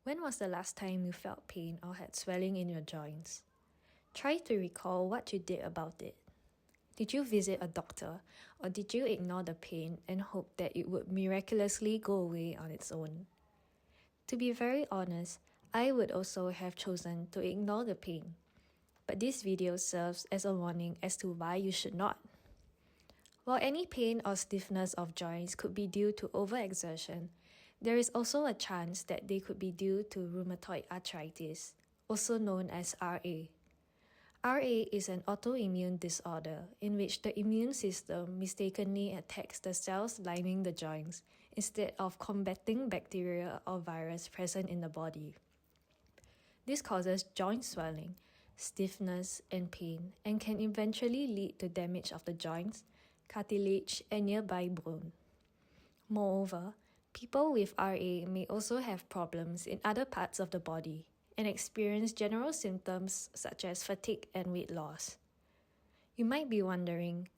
When was the last time you felt pain or had swelling in your joints? Try to recall what you did about it. Did you visit a doctor, or did you ignore the pain and hope that it would miraculously go away on its own? To be very honest, I would also have chosen to ignore the pain. But this video serves as a warning as to why you should not. While any pain or stiffness of joints could be due to overexertion, there is also a chance that they could be due to rheumatoid arthritis, also known as RA. RA is an autoimmune disorder in which the immune system mistakenly attacks the cells lining the joints instead of combating bacteria or virus present in the body. This causes joint swelling, stiffness, and pain, and can eventually lead to damage of the joints, cartilage, and nearby bone. Moreover, people with RA may also have problems in other parts of the body and experience general symptoms such as fatigue and weight loss. You might be wondering,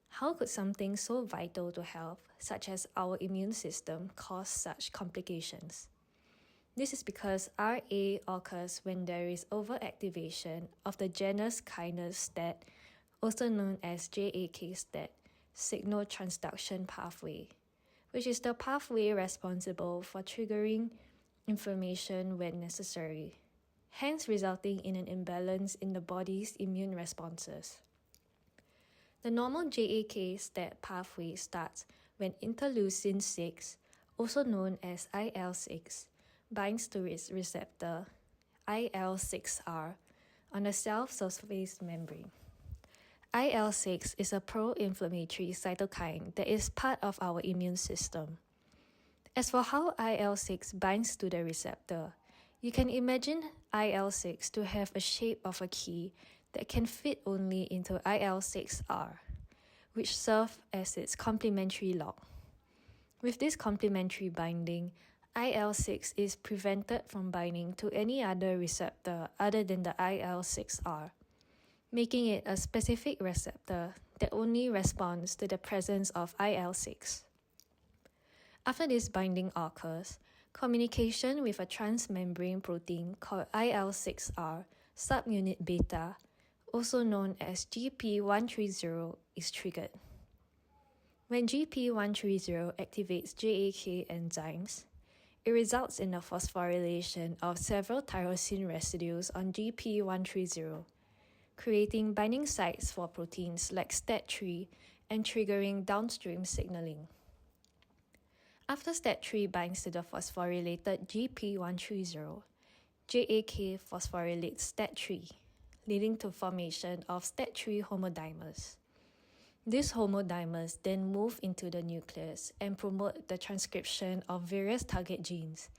how could something so vital to health, such as our immune system, cause such complications? This is because RA occurs when there is overactivation of the Janus kinase STAT, also known as JAK STAT, signal transduction pathway, which is the pathway responsible for triggering inflammation when necessary, hence resulting in an imbalance in the body's immune responses. The normal JAK STAT pathway starts when interleukin 6, also known as IL-6, binds to its receptor, IL-6R, on the cell surface membrane. IL-6 is a pro-inflammatory cytokine that is part of our immune system. As for how IL-6 binds to the receptor, you can imagine IL-6 to have a shape of a key that can fit only into IL-6R, which serves as its complementary lock. With this complementary binding, IL-6 is prevented from binding to any other receptor other than the IL-6R, making it a specific receptor that only responds to the presence of IL-6. After this binding occurs, communication with a transmembrane protein called IL-6R subunit beta, also known as GP130, is triggered. When GP130 activates JAK enzymes, it results in the phosphorylation of several tyrosine residues on GP130, creating binding sites for proteins like STAT3 and triggering downstream signaling. After STAT3 binds to the phosphorylated GP130, JAK phosphorylates STAT3, leading to formation of STAT3 homodimers. These homodimers then move into the nucleus and promote the transcription of various target genes,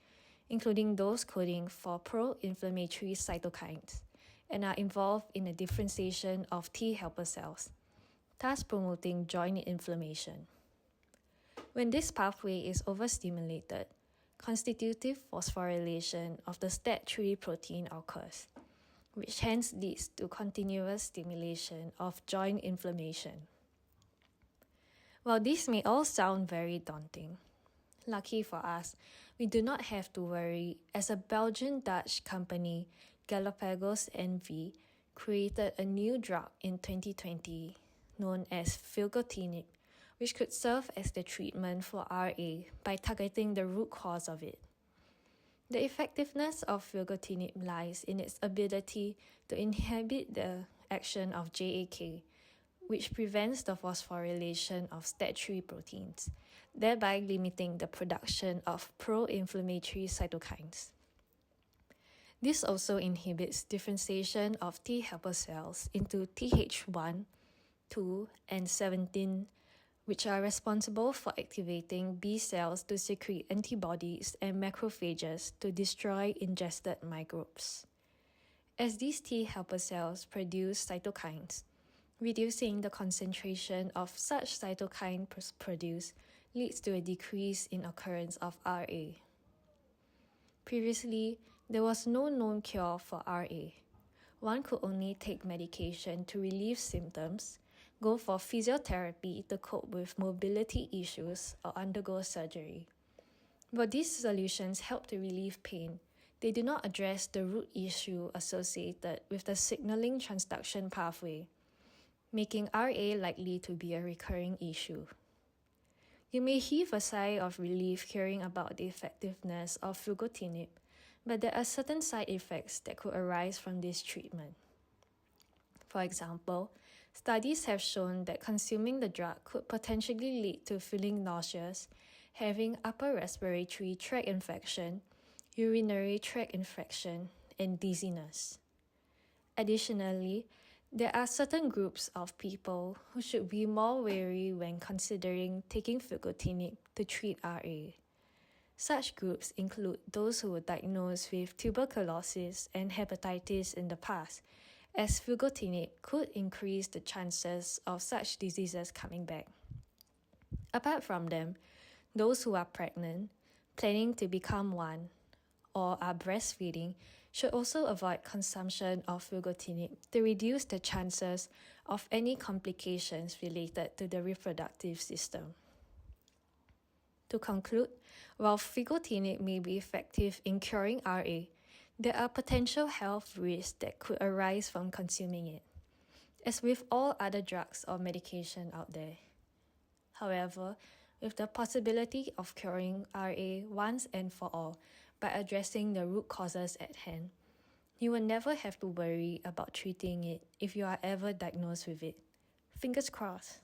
including those coding for pro-inflammatory cytokines, and are involved in the differentiation of T helper cells, thus promoting joint inflammation. When this pathway is overstimulated, constitutive phosphorylation of the STAT3 protein occurs, which hence leads to continuous stimulation of joint inflammation. While this may all sound very daunting, lucky for us, we do not have to worry, as a Belgian-Dutch company, Galapagos NV, created a new drug in 2020 known as Filgotinib, which could serve as the treatment for RA by targeting the root cause of it. The effectiveness of Filgotinib lies in its ability to inhibit the action of JAK, which prevents the phosphorylation of STAT3 proteins, thereby limiting the production of pro-inflammatory cytokines. This also inhibits differentiation of T helper cells into Th1, 2, and 17, which are responsible for activating B cells to secrete antibodies and macrophages to destroy ingested microbes. As these T helper cells produce cytokines, reducing the concentration of such cytokine produced leads to a decrease in occurrence of RA. Previously, there was no known cure for RA. One could only take medication to relieve symptoms, go for physiotherapy to cope with mobility issues, or undergo surgery. But these solutions help to relieve pain, They do not address the root issue associated with the signaling transduction pathway, making RA likely to be a recurring issue. You may heave a sigh of relief hearing about the effectiveness of filgotinib, but there are certain side effects that could arise from this treatment. For example, studies have shown that consuming the drug could potentially lead to feeling nauseous, having upper respiratory tract infection, urinary tract infection, and dizziness. Additionally, there are certain groups of people who should be more wary when considering taking filgotinib to treat RA. Such groups include those who were diagnosed with tuberculosis and hepatitis in the past, as filgotinib could increase the chances of such diseases coming back. Apart from them, those who are pregnant, planning to become one, or are breastfeeding should also avoid consumption of filgotinib to reduce the chances of any complications related to the reproductive system. To conclude, while filgotinib may be effective in curing RA, there are potential health risks that could arise from consuming it, as with all other drugs or medication out there. However, with the possibility of curing RA once and for all by addressing the root causes at hand, you will never have to worry about treating it if you are ever diagnosed with it. Fingers crossed.